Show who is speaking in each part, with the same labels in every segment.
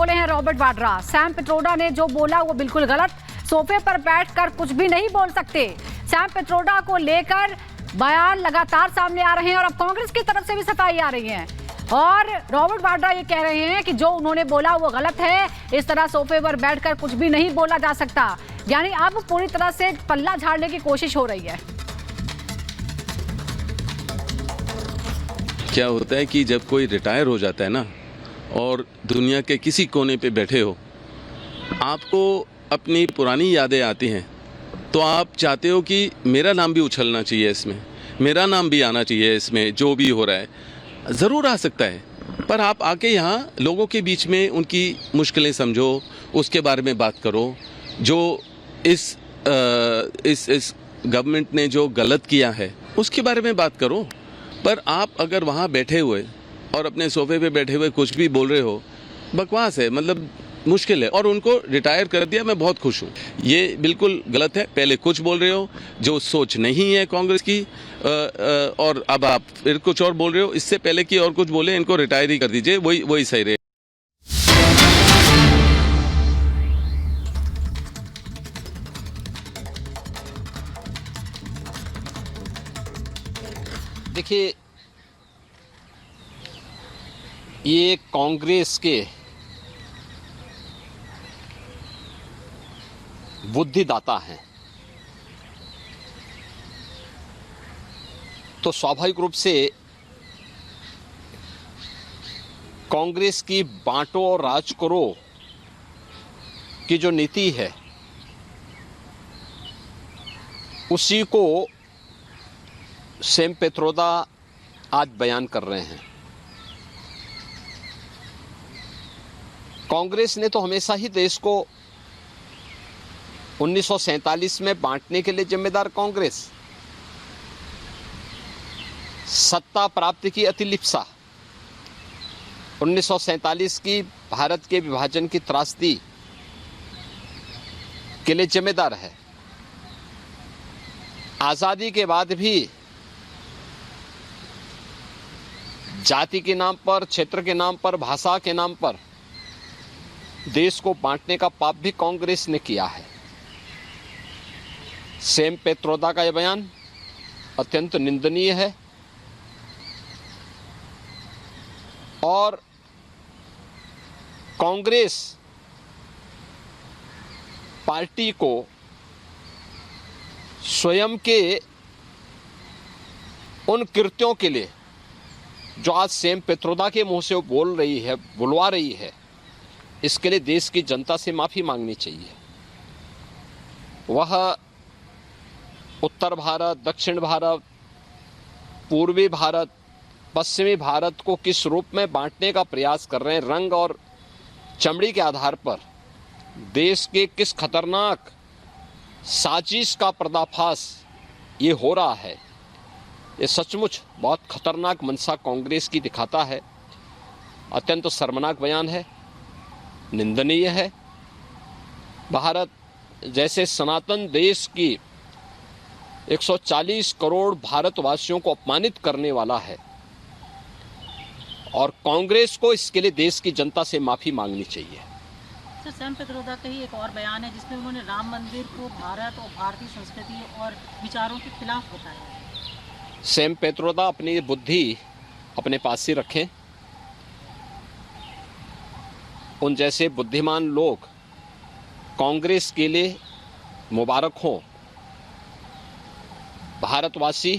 Speaker 1: बोले हैं Robert Vadra. Sam Pitroda ने जो बोला वो बिल्कुल गलत। सोफे पर बैठकर कुछ भी नहीं बोल सकते। सैम पित्रोदा को लेकर बयान लगातार सामने आ रहे हैं और अब कांग्रेस की तरफ से भी सफाई आ रही है और रॉबर्ट वाड्रा ये कह रहे हैं कि जो उन्होंने बोला वो गलत है। इस तरह सोफे पर बैठकर कुछ भी नहीं बोला जा सकता। यानी अब पूरी तरह से पल्ला झाड़ने की कोशिश हो रही है।
Speaker 2: क्या होता है कि जब कोई रिटायर हो जाता है ना और दुनिया के किसी कोने पे बैठे हो, आपको अपनी पुरानी यादें आती हैं, तो आप चाहते हो कि मेरा नाम भी उछलना चाहिए इसमें, मेरा नाम भी आना चाहिए इसमें। जो भी हो रहा है ज़रूर आ सकता है, पर आप आके यहाँ लोगों के बीच में उनकी मुश्किलें समझो, उसके बारे में बात करो। जो इस गवर्नमेंट ने जो गलत किया है उसके बारे में बात करो। पर आप अगर वहाँ बैठे हुए और अपने सोफे पे बैठे हुए कुछ भी बोल रहे हो, बकवास है, मतलब मुश्किल है। और उनको रिटायर कर दिया, मैं बहुत खुश हूँ। ये बिल्कुल गलत है। पहले कुछ बोल रहे हो जो सोच नहीं है कांग्रेस की, और अब आप फिर कुछ और बोल रहे हो। इससे पहले कि और कुछ बोले, इनको रिटायर ही कर दीजिए, वही सही रहे।
Speaker 3: देखिए, ये कांग्रेस के बुद्धिदाता हैं, तो स्वाभाविक रूप से कांग्रेस की बांटो और राज करो की जो नीति है उसी को सैम पित्रोदा आज बयान कर रहे हैं। कांग्रेस ने तो हमेशा ही देश को 1947 में बांटने के लिए जिम्मेदार कांग्रेस, सत्ता प्राप्ति की अतिलिप्सा, 1947 की भारत के विभाजन की त्रासदी के लिए जिम्मेदार है। आजादी के बाद भी जाति के नाम पर, क्षेत्र के नाम पर, भाषा के नाम पर देश को बांटने का पाप भी कांग्रेस ने किया है। सैम पित्रोदा का यह बयान अत्यंत निंदनीय है और कांग्रेस पार्टी को स्वयं के उन कृत्यों के लिए जो आज सैम पित्रोदा के मुंह से वो बोल रही है, बुलवा रही है, इसके लिए देश की जनता से माफी मांगनी चाहिए। वह उत्तर भारत, दक्षिण भारत, पूर्वी भारत, पश्चिमी भारत को किस रूप में बांटने का प्रयास कर रहे हैं, रंग और चमड़ी के आधार पर देश के किस खतरनाक साजिश का पर्दाफाश ये हो रहा है, ये सचमुच बहुत खतरनाक मंशा कांग्रेस की दिखाता है। अत्यंत शर्मनाक बयान है, निंदनीय है। भारत जैसे सनातन देश की 140 करोड़ भारतवासियों को अपमानित करने वाला है और कांग्रेस को इसके लिए देश की जनता से माफी मांगनी चाहिए।
Speaker 4: सर, सैम पित्रोदा का ही एक और बयान है जिसमें उन्होंने राम मंदिर को भारत और भारतीय संस्कृति और विचारों के खिलाफ बताया है।
Speaker 3: सैम पित्रोदा अपनी बुद्धि अपने पास ही रखें। उन जैसे बुद्धिमान लोग कांग्रेस के लिए मुबारक हों। भारतवासी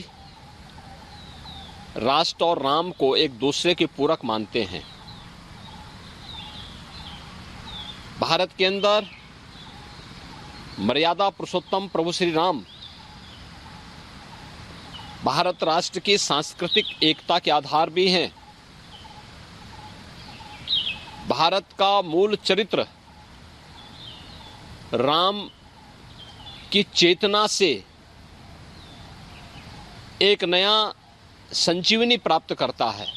Speaker 3: राष्ट्र और राम को एक दूसरे के पूरक मानते हैं। भारत के अंदर मर्यादा पुरुषोत्तम प्रभु श्री राम भारत राष्ट्र की सांस्कृतिक एकता के आधार भी हैं। भारत का मूल चरित्र राम की चेतना से एक नया संजीवनी प्राप्त करता है।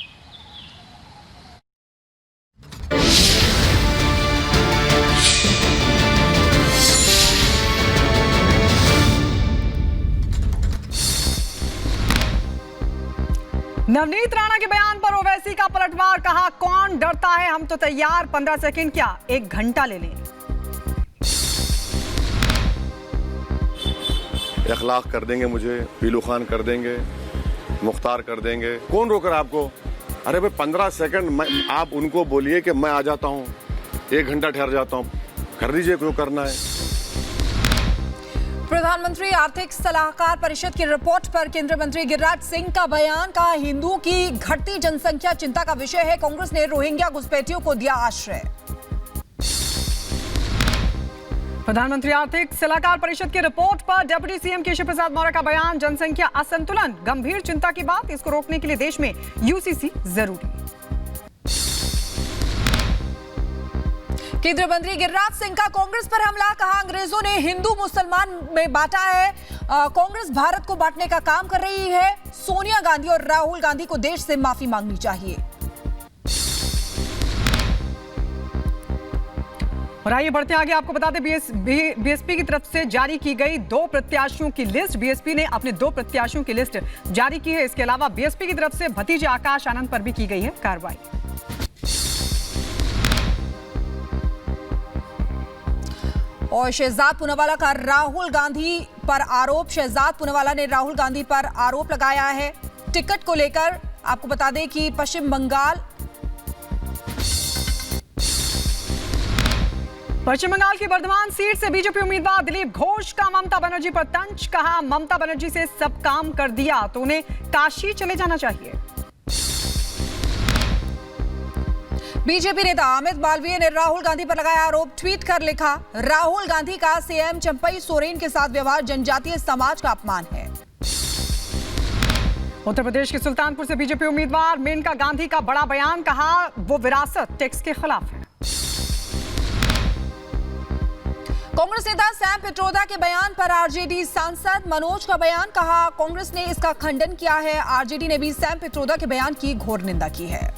Speaker 5: नवनीत राणा के बयान पर ओवैसी का पलटवार, कहा कौन डरता है, हम तो तैयार, 15 सेकंड क्या 1 घंटा ले लें।
Speaker 6: इखलाक कर देंगे, मुझे पीलू खान कर देंगे, मुख्तार कर देंगे, कौन रोक रहा है आपको? अरे भाई 15 सेकंड आप उनको बोलिए कि मैं आ जाता हूँ, 1 घंटा ठहर जाता हूँ, कर दीजिए जो करना है।
Speaker 7: प्रधानमंत्री आर्थिक सलाहकार परिषद की रिपोर्ट पर केंद्रीय मंत्री गिरिराज सिंह का बयान, कहा हिंदुओं की घटती जनसंख्या चिंता का विषय है, कांग्रेस ने रोहिंग्या घुसपैठियों को दिया आश्रय।
Speaker 5: प्रधानमंत्री आर्थिक सलाहकार परिषद की रिपोर्ट पर डिप्टी सीएम केशव प्रसाद मौर्य का बयान, जनसंख्या असंतुलन गंभीर चिंता की बात, इसको रोकने के लिए देश में यूसीसी जरूरी।
Speaker 7: केंद्रीय मंत्री गिरिराज सिंह का कांग्रेस पर हमला, कहा अंग्रेजों ने हिंदू मुसलमान में बांटा है, कांग्रेस भारत को बांटने का काम कर रही है, सोनिया गांधी और राहुल गांधी को देश से माफी मांगनी चाहिए।
Speaker 5: और आइए बढ़ते आगे, आपको बता दें बीएसपी की तरफ से जारी की गई 2 प्रत्याशियों की लिस्ट, बीएसपी ने अपने 2 प्रत्याशियों की लिस्ट जारी की है। इसके अलावा बीएसपी की तरफ से भतीजे आकाश आनंद पर भी की गई है कार्रवाई।
Speaker 7: और शहजाद पूनावाला का राहुल गांधी पर आरोप, शहजाद पूनावाला ने राहुल गांधी पर आरोप लगाया है टिकट को लेकर। आपको बता दें कि पश्चिम बंगाल की बर्धमान सीट से बीजेपी उम्मीदवार दिलीप घोष का ममता बनर्जी पर तंज, कहा ममता बनर्जी से सब काम कर दिया तो उन्हें काशी चले जाना चाहिए। बीजेपी नेता अमित मालवीय ने राहुल गांधी पर लगाया आरोप, ट्वीट कर लिखा, राहुल गांधी का सीएम चंपई सोरेन के साथ व्यवहार जनजातीय समाज का अपमान है।
Speaker 5: उत्तर प्रदेश के सुल्तानपुर से बीजेपी उम्मीदवार मेनका गांधी का बड़ा बयान, कहा वो विरासत टैक्स के खिलाफ है।
Speaker 7: कांग्रेस नेता सैम पित्रोदा के बयान पर आरजेडी सांसद मनोज का बयान, कहा कांग्रेस ने इसका खंडन किया है, आरजेडी ने भी सैम पित्रोदा के बयान की घोर निंदा की है।